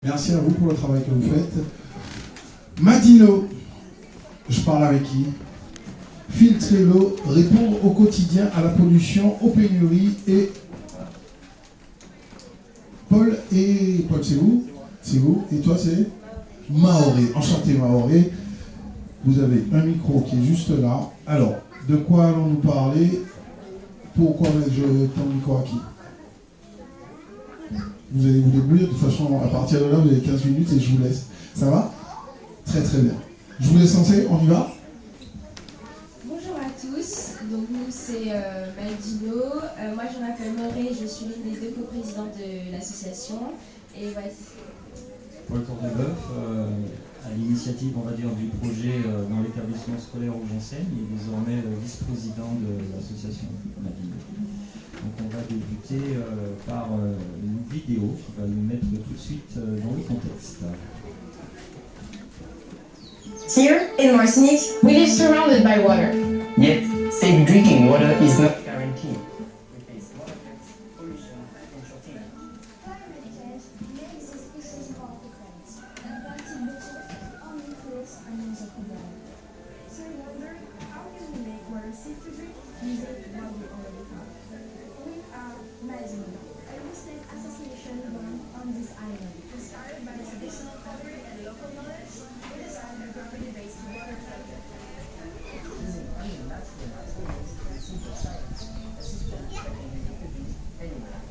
Merci à vous pour le travail que vous faites. Madino, je parle avec qui? Filtrer l'eau, répondre au quotidien à la pollution, aux pénuries et... Paul, c'est vous? C'est vous? Et toi, c'est Maoré. Enchanté, Maoré. Vous avez un micro qui est juste là. Alors, de quoi allons-nous parler? Pourquoi vais-je ton micro à qui? Vous allez vous débrouiller. De toute façon, à partir de là, vous avez 15 minutes et je vous laisse. Ça va? Très très bien. Je vous laisse lancer, on y va? Bonjour à tous, donc nous c'est Madino. Moi je m'appelle Mauré, je suis l'une des deux coprésidentes de l'association. Et voici. Paul Courdebeuf, à l'initiative, on va dire, du projet dans l'établissement scolaire où j'enseigne, et désormais vice-président de l'association Madino. Donc on va débuter par une vidéo qui va nous mettre tout de suite dans le contexte. Here in Martinique, we live surrounded by water. Yet, safe drinking water is not guaranteed. We face water threats, pollution, and shortage. Climate change makes these issues more frequent, and planting bottles only creates another problem. So we wonder, how can we make water safe to drink using what we already have? We are Madino, a real-estate association born on this island. Inspired by traditional pottery and local knowledge, we designed a property-based water filter. Using only natural materials and simple science, a system that can be reproduced anywhere.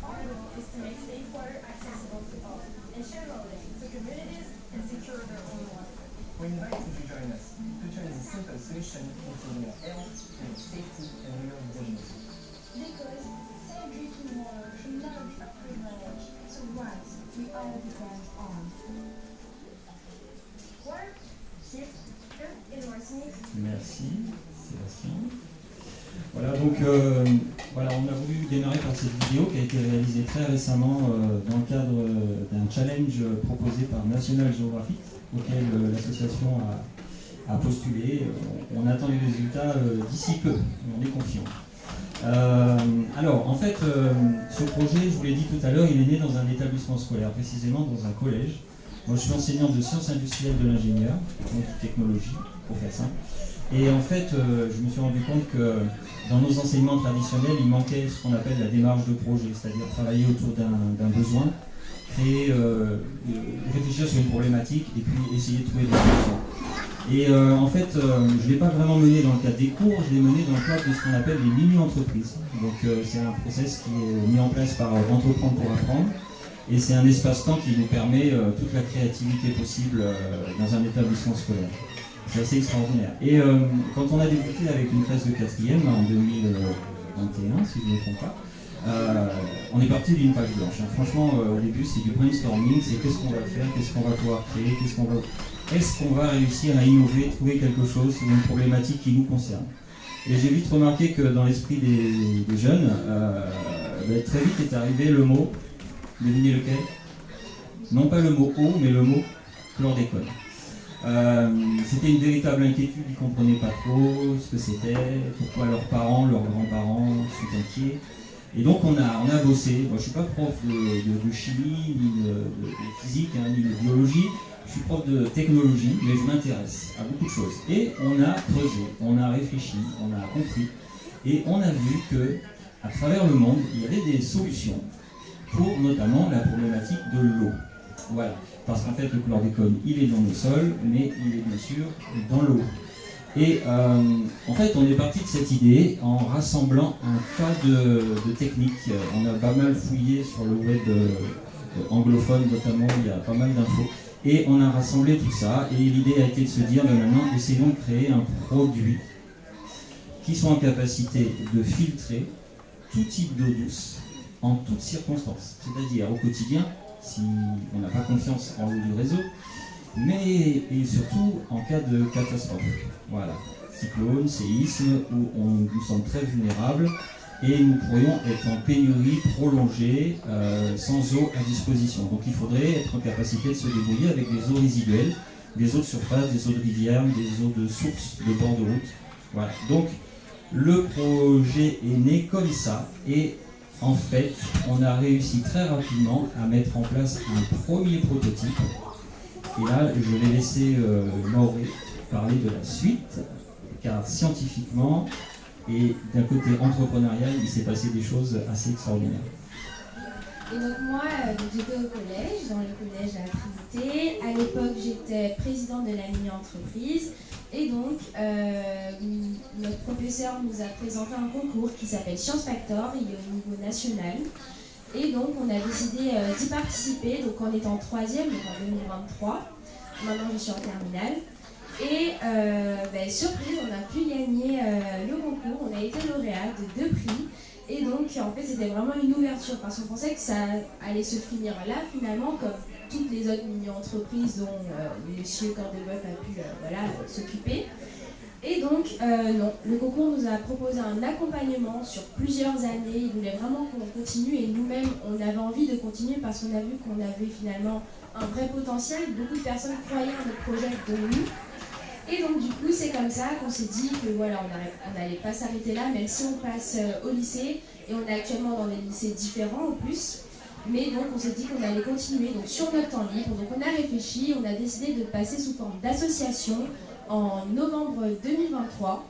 Our goal is to make safe water accessible to all and share knowledge to communities and secure their own water. We invite you to join us to turn this simple solution into real health, real safety, and real dignity. Because safe drinking water should never be a privilege, it's a right we all depend on. Water, safe, in Martinique. Merci, Sébastien. Voilà, donc voilà, on a voulu démarrer par cette vidéo qui a été réalisée très récemment dans le cadre d'un challenge proposé par National Geographic, auquel l'association a postulé. On attend les résultats d'ici peu, on est confiant. Alors, en fait, ce projet, je vous l'ai dit tout à l'heure, il est né dans un établissement scolaire, précisément dans un collège. Moi, je suis enseignant de sciences industrielles de l'ingénieur, donc de technologie, pour faire simple. Et en fait, je me suis rendu compte que dans nos enseignements traditionnels, il manquait ce qu'on appelle la démarche de projet, c'est-à-dire travailler autour d'un besoin, créer, réfléchir sur une problématique et puis essayer de trouver des solutions. Et en fait, je ne l'ai pas vraiment mené dans le cadre des cours, je l'ai mené dans le cadre de ce qu'on appelle les mini-entreprises. Donc c'est un process qui est mis en place par Entreprendre pour apprendre. Et c'est un espace-temps qui nous permet toute la créativité possible dans un établissement scolaire. C'est assez extraordinaire. Et quand on a débuté avec une classe de 4e en 2021, si je ne me trompe pas, on est parti d'une page blanche. Franchement, au début, c'est du brainstorming, c'est qu'est-ce qu'on va faire, qu'est-ce qu'on va pouvoir créer, est-ce qu'on va réussir à innover, trouver quelque chose sur une problématique qui nous concerne. Et j'ai vite remarqué que dans l'esprit des jeunes, très vite est arrivé le mot, devinez lequel? Non pas le mot eau, mais le mot chlordécone. C'était une véritable inquiétude, ils ne comprenaient pas trop ce que c'était, pourquoi leurs parents, leurs grands-parents sont inquiets. Et donc on a bossé. Moi je ne suis pas prof de chimie, ni de physique, ni de biologie, je suis prof de technologie, mais je m'intéresse à beaucoup de choses. Et on a creusé, on a réfléchi, on a compris, et on a vu que à travers le monde, il y avait des solutions pour notamment la problématique de l'eau. Voilà. Parce qu'en fait, le chlordécone, il est dans le sol, mais il est bien sûr dans l'eau. Et en fait, on est parti de cette idée en rassemblant un tas de techniques. On a pas mal fouillé sur le web anglophone, notamment, il y a pas mal d'infos. Et on a rassemblé tout ça, et l'idée a été de se dire, maintenant, essayons de créer un produit qui soit en capacité de filtrer tout type d'eau douce, en toutes circonstances. C'est-à-dire au quotidien, si on n'a pas confiance en l'eau du réseau, mais et surtout en cas de catastrophe. Voilà, cyclone, séisme, où nous sommes très vulnérables et nous pourrions être en pénurie prolongée sans eau à disposition. Donc il faudrait être en capacité de se débrouiller avec des eaux résiduelles, des eaux de surface, des eaux de rivière, des eaux de source, de bord de route. Voilà. Donc le projet est né comme ça et en fait, on a réussi très rapidement à mettre en place un premier prototype. Et là, je vais laisser Mauré parler de la suite, car scientifiquement et d'un côté entrepreneurial, il s'est passé des choses assez extraordinaires. Et donc moi, j'étais au collège, dans le collège à la Trinité. À l'époque, j'étais présidente de la mini-entreprise. Et donc, notre professeur nous a présenté un concours qui s'appelle Science Factor, il est au niveau national. Et donc, on a décidé d'y participer, donc on est en 3e, donc en 2023. Maintenant, je suis en terminale. Et surprise, on a pu gagner le concours, on a été lauréat de 2 prix. Et donc, en fait, c'était vraiment une ouverture parce qu'on pensait que ça allait se finir là, finalement, comme toutes les autres mini-entreprises dont Monsieur Cordeboeuf a pu s'occuper. Et donc, non, le concours nous a proposé un accompagnement sur plusieurs années. Il voulait vraiment qu'on continue et nous-mêmes, on avait envie de continuer parce qu'on a vu qu'on avait finalement un vrai potentiel. Beaucoup de personnes croyaient à notre projet de nous. Et donc, du coup, c'est comme ça qu'on s'est dit que voilà, on n'allait pas s'arrêter là, même si on passe au lycée. Et on est actuellement dans des lycées différents en plus. Mais donc, on s'est dit qu'on allait continuer donc, sur notre temps libre. Donc, on a réfléchi, on a décidé de passer sous forme d'association en novembre 2023.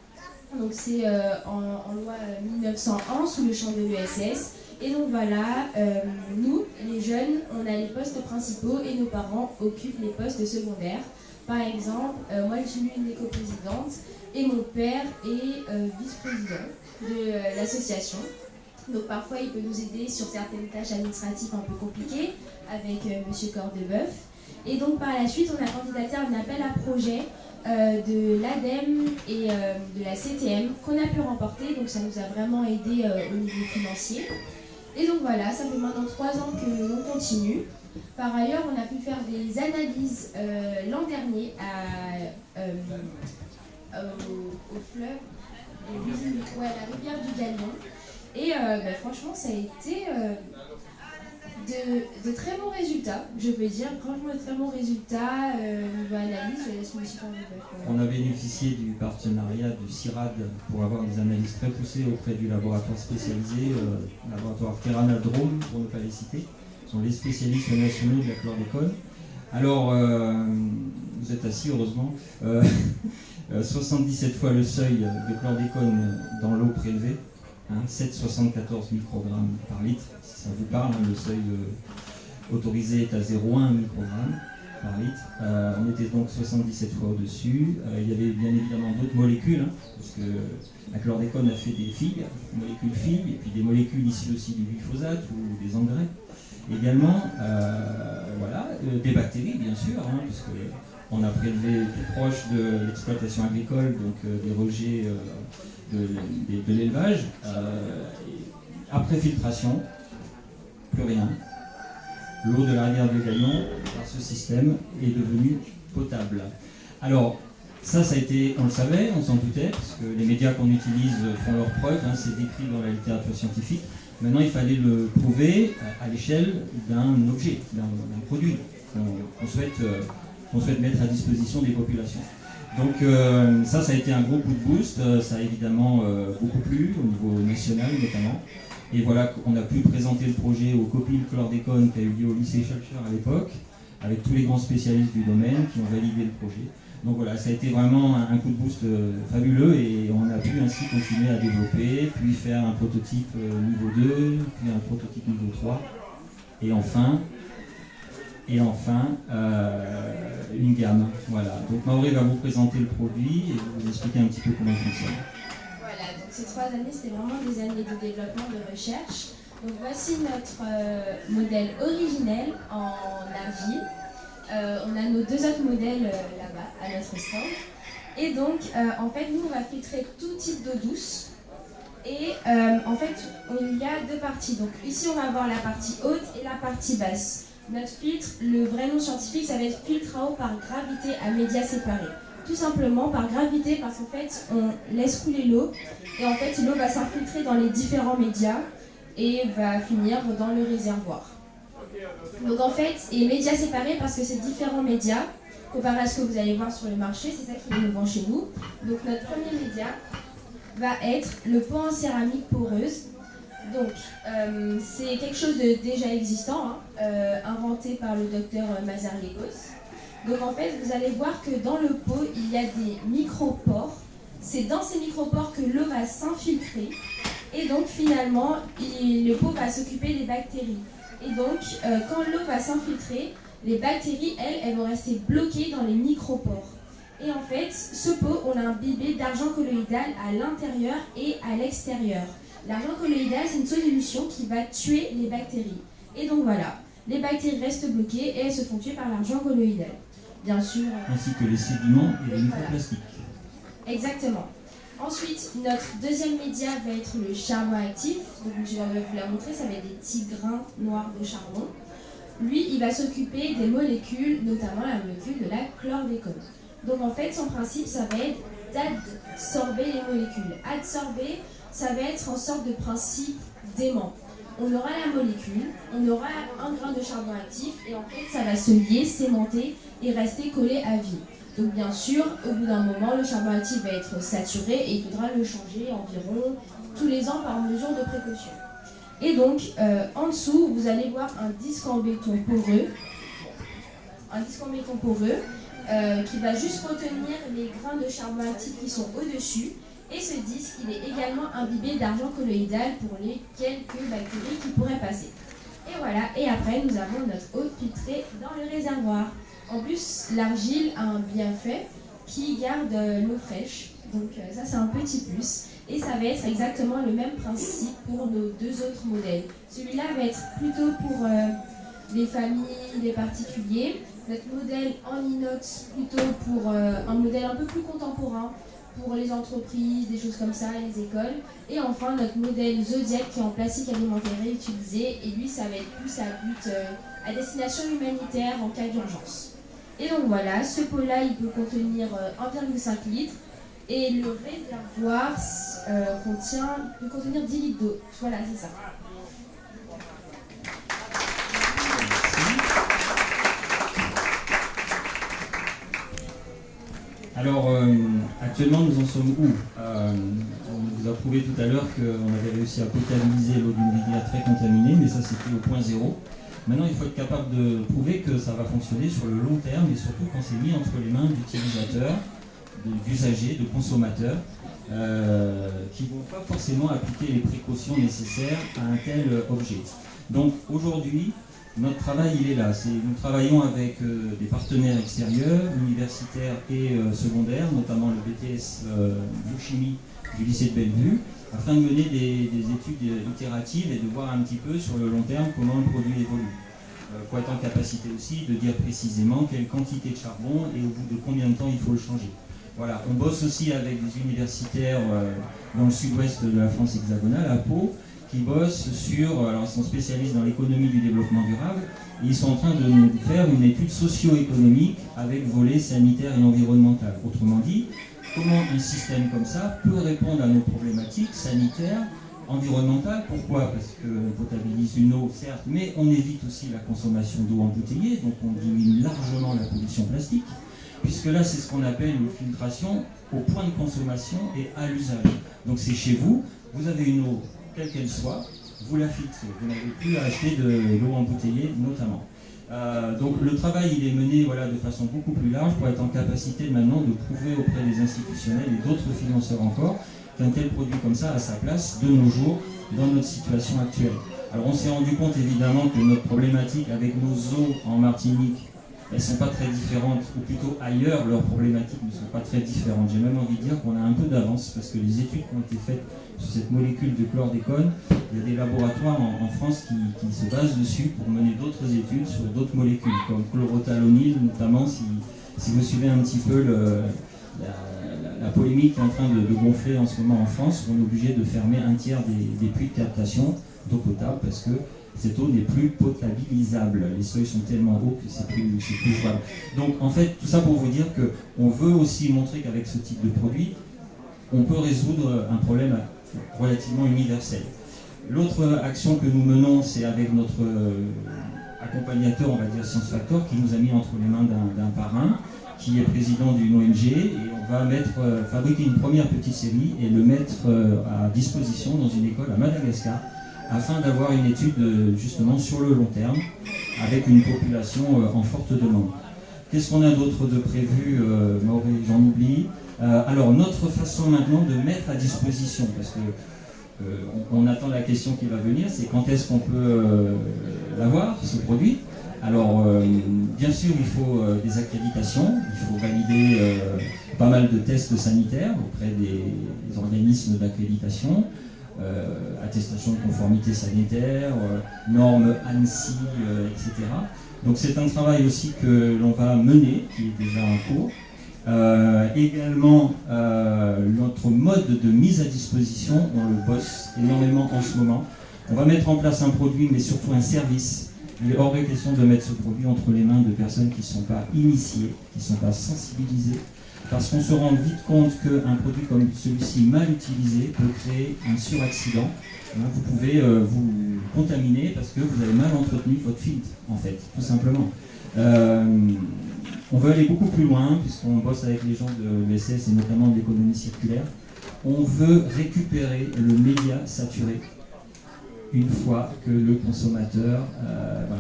Donc, c'est en loi 1901 sous le champ de l'ESS. Et donc, voilà, nous, les jeunes, on a les postes principaux et nos parents occupent les postes secondaires. Par exemple, moi, je suis l'une des coprésidentes et mon père est vice-président de l'association. Donc parfois, il peut nous aider sur certaines tâches administratives un peu compliquées avec Monsieur Cordeboeuf. Et donc par la suite, on a candidaté à un appel à projet de l'ADEME et de la CTM qu'on a pu remporter. Donc ça nous a vraiment aidé au niveau financier. Et donc voilà, ça fait maintenant 3 ans que l'on continue. Par ailleurs, on a pu faire des analyses l'an dernier au fleuve, à la rivière du Galion. Et franchement, ça a été de très bons résultats, je peux dire. Franchement, de très bons résultats niveau analyse. Je laisse monsieur Cordeboeuf. On a bénéficié du partenariat du CIRAD pour avoir des analyses très poussées auprès du laboratoire spécialisé, laboratoire Keranadrome, pour ne pas les citer. Ce sont les spécialistes nationaux de la chlordécone. Alors, vous êtes assis, heureusement. 77 fois le seuil de chlordécone dans l'eau prélevée. 7,74 microgrammes par litre, si ça vous parle, le seuil autorisé est à 0,1 microgramme par litre. On était donc 77 fois au-dessus. Il y avait bien évidemment d'autres molécules, parce que la chlordécone a fait des figues, molécules figues, et puis des molécules issues aussi du glyphosate ou des engrais. Également, des bactéries, bien sûr, parce qu'on a prélevé tout proche de l'exploitation agricole, donc des rejets de l'élevage. Après filtration, plus rien. L'eau de la rivière du Galion, par ce système, est devenue potable. Alors, ça a été, on le savait, on s'en doutait, parce que les médias qu'on utilise font leurs preuves, c'est décrit dans la littérature scientifique. Maintenant, il fallait le prouver à l'échelle d'un objet, d'un produit qu'on souhaite mettre à disposition des populations. Donc ça a été un gros coup de boost, ça a évidemment beaucoup plu, au niveau national notamment. Et voilà, on a pu présenter le projet au Copil Chlordécone qui a eu lieu au lycée Schulcher à l'époque, avec tous les grands spécialistes du domaine qui ont validé le projet. Donc voilà, ça a été vraiment un coup de boost fabuleux et on a pu ainsi continuer à développer, puis faire un prototype niveau 2, puis un prototype niveau 3, et enfin une gamme. Voilà. Donc Mauré va vous présenter le produit et vous expliquer un petit peu comment il fonctionne. Voilà, donc ces 3 années, c'était vraiment des années de développement, de recherche. Donc voici notre modèle originel en argile. On a nos 2 autres modèles là-bas, à notre stand. Et donc, en fait, nous, on va filtrer tout type d'eau douce. Et en fait, il y a 2 parties. Donc ici, on va avoir la partie haute et la partie basse. Notre filtre, le vrai nom scientifique, ça va être filtre à eau par gravité à médias séparés. Tout simplement par gravité, parce qu'en fait, on laisse couler l'eau. Et en fait, l'eau va s'infiltrer dans les différents médias et va finir dans le réservoir. Donc en fait, et médias séparés parce que c'est différents médias, comparé à ce que vous allez voir sur le marché, c'est ça qui est innovant chez nous. Donc notre premier média va être le pot en céramique poreuse. Donc, c'est quelque chose de déjà existant, inventé par le docteur Mazariegos. Donc en fait, vous allez voir que dans le pot, il y a des micropores. C'est dans ces micropores que l'eau va s'infiltrer. Et donc finalement, le pot va s'occuper des bactéries. Et donc, quand l'eau va s'infiltrer, les bactéries, elles vont rester bloquées dans les micropores. Et en fait, ce pot, on l'a imbibé d'argent colloïdal à l'intérieur et à l'extérieur. L'argent colloïdal, c'est une solution qui va tuer les bactéries. Et donc voilà, les bactéries restent bloquées et elles se font tuer par l'argent colloïdal. Bien sûr. Ainsi que les sédiments et les microplastiques. Exactement. Ensuite, notre deuxième média va être le charbon actif. Donc, je vais vous la montrer, ça va être des petits grains noirs de charbon. Lui, il va s'occuper des molécules, notamment la molécule de la chlordécone. Donc, en fait, son principe, ça va être d'adsorber les molécules. Adsorber, ça va être en sorte de principe d'aimant. On aura la molécule, on aura un grain de charbon actif, et en fait, ça va se lier, s'aimanter et rester collé à vie. Donc bien sûr, au bout d'un moment, le charbon actif va être saturé et il faudra le changer environ tous les ans par mesure de précaution. Et donc, en dessous, vous allez voir un disque en béton poreux. Un disque en béton poreux qui va juste retenir les grains de charbon actif qui sont au-dessus. Et ce disque, il est également imbibé d'argent colloïdal pour les quelques bactéries qui pourraient passer. Et voilà, et après, nous avons notre eau filtrée dans le réservoir. En plus, l'argile a un bienfait qui garde l'eau fraîche. Donc ça, c'est un petit plus. Et ça va être exactement le même principe pour nos deux autres modèles. Celui-là va être plutôt pour les familles, les particuliers. Notre modèle en inox, plutôt pour un modèle un peu plus contemporain, pour les entreprises, des choses comme ça, les écoles. Et enfin, notre modèle Zodiac qui est en plastique alimentaire réutilisé. Et lui, ça va être plus à destination humanitaire en cas d'urgence. Et donc voilà, ce pot-là, il peut contenir 1,5 litres. Et le réservoir peut contenir 10 litres d'eau. Voilà, c'est ça. Alors, actuellement, nous en sommes où On vous a prouvé tout à l'heure qu'on avait réussi à potabiliser l'eau d'une rivière très contaminée, mais ça, c'était au point zéro. Maintenant, il faut être capable de prouver que ça va fonctionner sur le long terme, et surtout quand c'est mis entre les mains d'utilisateurs, d'usagers, de consommateurs, qui ne vont pas forcément appliquer les précautions nécessaires à un tel objet. Donc, aujourd'hui, notre travail, il est là. Nous travaillons avec des partenaires extérieurs, universitaires et secondaires, notamment le BTS biochimie du lycée de Bellevue, afin de mener des études itératives et de voir un petit peu sur le long terme comment le produit évolue. Pour être en capacité aussi de dire précisément quelle quantité de charbon et au bout de combien de temps il faut le changer. Voilà, on bosse aussi avec des universitaires dans le sud-ouest de la France hexagonale, à Pau, qui bossent sur, alors ils sont spécialistes dans l'économie du développement durable, et ils sont en train de nous faire une étude socio-économique avec volet sanitaire et environnemental. Autrement dit, comment un système comme ça peut répondre à nos problématiques sanitaires, environnementales. Pourquoi ? Parce qu'on potabilise une eau, certes, mais on évite aussi la consommation d'eau embouteillée, donc on diminue largement la pollution plastique, puisque là c'est ce qu'on appelle une filtration au point de consommation et à l'usage. Donc c'est chez vous, vous avez une eau quelle qu'elle soit, vous la filtrez. Vous n'avez plus à acheter de l'eau embouteillée notamment. Donc le travail il est mené de façon beaucoup plus large pour être en capacité maintenant de prouver auprès des institutionnels et d'autres financeurs encore qu'un tel produit comme ça a sa place de nos jours dans notre situation actuelle. Alors on s'est rendu compte évidemment que notre problématique avec nos eaux en Martinique, elles ne sont pas très différentes, ou plutôt ailleurs, leurs problématiques ne sont pas très différentes. J'ai même envie de dire qu'on a un peu d'avance, parce que les études qui ont été faites sur cette molécule de chlordécone, il y a des laboratoires en France qui se basent dessus pour mener d'autres études sur d'autres molécules, comme chlorothalonil, notamment, si vous suivez un petit peu la polémique qui est en train de gonfler en ce moment en France, on est obligé de fermer un tiers des puits de captation d'eau potable, parce que cette eau n'est plus potabilisable. Les seuils sont tellement hauts que c'est plus jouable. Donc en fait, tout ça pour vous dire qu'on veut aussi montrer qu'avec ce type de produit, on peut résoudre un problème relativement universel. L'autre action que nous menons, c'est avec notre accompagnateur, on va dire Science Factor, qui nous a mis entre les mains d'un parrain, qui est président d'une ONG, et on va fabriquer une première petite série et le mettre à disposition dans une école à Madagascar, afin d'avoir une étude justement sur le long terme, avec une population en forte demande. Qu'est-ce qu'on a d'autre de prévu, Mauré, j'en oublie. Alors, notre façon maintenant de mettre à disposition, parce que on attend la question qui va venir, c'est quand est-ce qu'on peut l'avoir, ce produit. Alors, bien sûr, il faut des accréditations, il faut valider pas mal de tests sanitaires auprès des organismes d'accréditation, attestation de conformité sanitaire, normes ANSI, etc. Donc c'est un travail aussi que l'on va mener, qui est déjà en cours. Également, notre mode de mise à disposition, on le bosse énormément en ce moment. On va mettre en place un produit, mais surtout un service. Il est hors de question de mettre ce produit entre les mains de personnes qui ne sont pas initiées, qui ne sont pas sensibilisées, parce qu'on se rend vite compte qu'un produit comme celui-ci mal utilisé peut créer un suraccident. Vous pouvez vous contaminer parce que vous avez mal entretenu votre filtre, en fait, tout simplement. On veut aller beaucoup plus loin, puisqu'on bosse avec les gens de l'ESS et notamment de l'économie circulaire. On veut récupérer le média saturé une fois que le consommateur,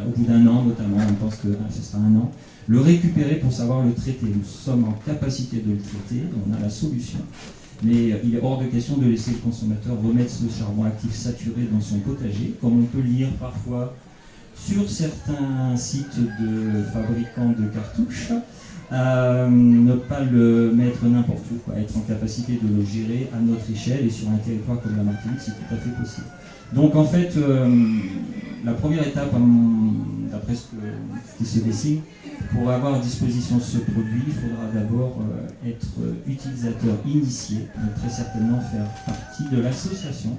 au bout d'un an notamment, on pense que ce sera un an, le récupérer pour savoir le traiter. Nous sommes en capacité de le traiter, on a la solution. Mais il est hors de question de laisser le consommateur remettre ce charbon actif saturé dans son potager, comme on peut le lire parfois sur certains sites de fabricants de cartouches. Ne pas le mettre n'importe où, quoi. Être en capacité de le gérer à notre échelle et sur un territoire comme la Martinique, c'est tout à fait possible. Donc en fait, la première étape, d'après ce qui se dessine, pour avoir à disposition ce produit, il faudra d'abord être utilisateur initié, donc très certainement faire partie de l'association,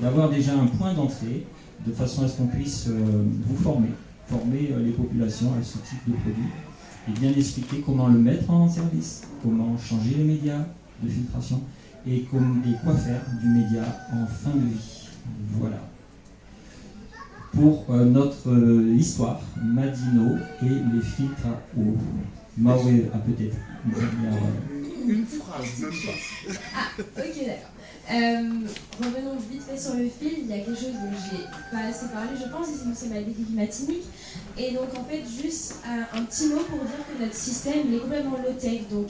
d'avoir déjà un point d'entrée, de façon à ce qu'on puisse vous former les populations à ce type de produit, et bien expliquer comment le mettre en service, comment changer les médias de filtration, et quoi faire du média en fin de vie. Voilà. Pour notre histoire, Madino et les filtres à eau. Mauré a peut-être une dernière... Une phrase, même pas. Ah, ok, d'accord. Revenons vite fait sur le fil. Il y a quelque chose dont j'ai pas assez parlé, je pense, c'est ma déclic matinique. Et donc, en fait, juste un petit mot pour dire que notre système il est complètement low-tech. Donc,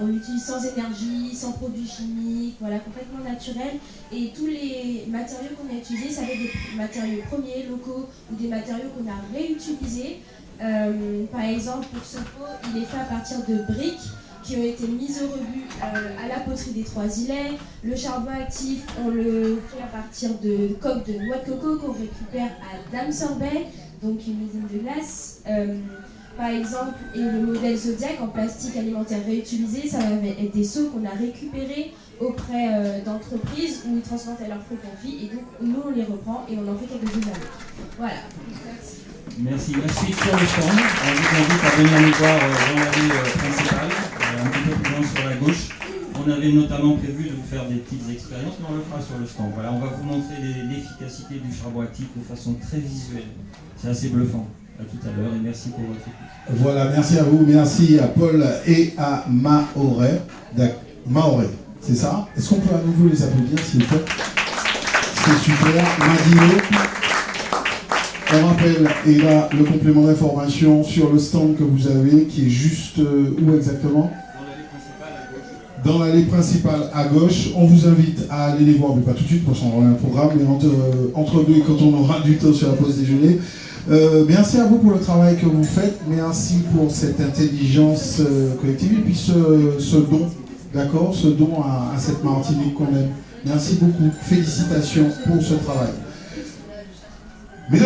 on l'utilise sans énergie, sans produits chimiques, voilà, complètement naturel. Et tous les matériaux qu'on a utilisés, ça va être des matériaux premiers, locaux, ou des matériaux qu'on a réutilisés. Par exemple, pour ce pot, il est fait à partir de briques qui ont été mises au rebut à la poterie des Trois-Îlets. Le charbon actif, on le fait à partir de coques de noix de coco qu'on récupère à Dame-Sorbet, donc une usine de glace. Par exemple, et le modèle Zodiac en plastique alimentaire réutilisé, ça va être des seaux qu'on a récupérés auprès d'entreprises où ils transportaient leurs fruits confits et donc nous on les reprend et on en fait quelque chose avec. Voilà. Merci. Merci. La suite sur le stand. On vous invite à venir nous voir dans l'allée principale, un petit peu plus loin sur la gauche. On avait notamment prévu de faire des petites expériences, mais on le fera sur le stand. Voilà, on va vous montrer l'efficacité du charbon actif de façon très visuelle. C'est assez bluffant. À tout à l'heure et merci pour votre écoute. Voilà, merci à vous, merci à Paul et à Maoré. Maoré, c'est ça? Est-ce qu'on peut à nouveau les applaudir s'il vous plaît? C'est super. Madino. On rappelle, et là, le complément d'information sur le stand que vous avez, qui est juste où exactement? Dans l'allée principale à gauche. On vous invite à aller les voir, mais pas tout de suite, parce qu'on aura un programme, mais entre deux, quand on aura du temps sur la pause déjeuner. Merci à vous pour le travail que vous faites, merci pour cette intelligence collective, et puis ce don, d'accord, ce don à cette Martinique qu'on aime. Merci beaucoup, félicitations pour ce travail. Mesdames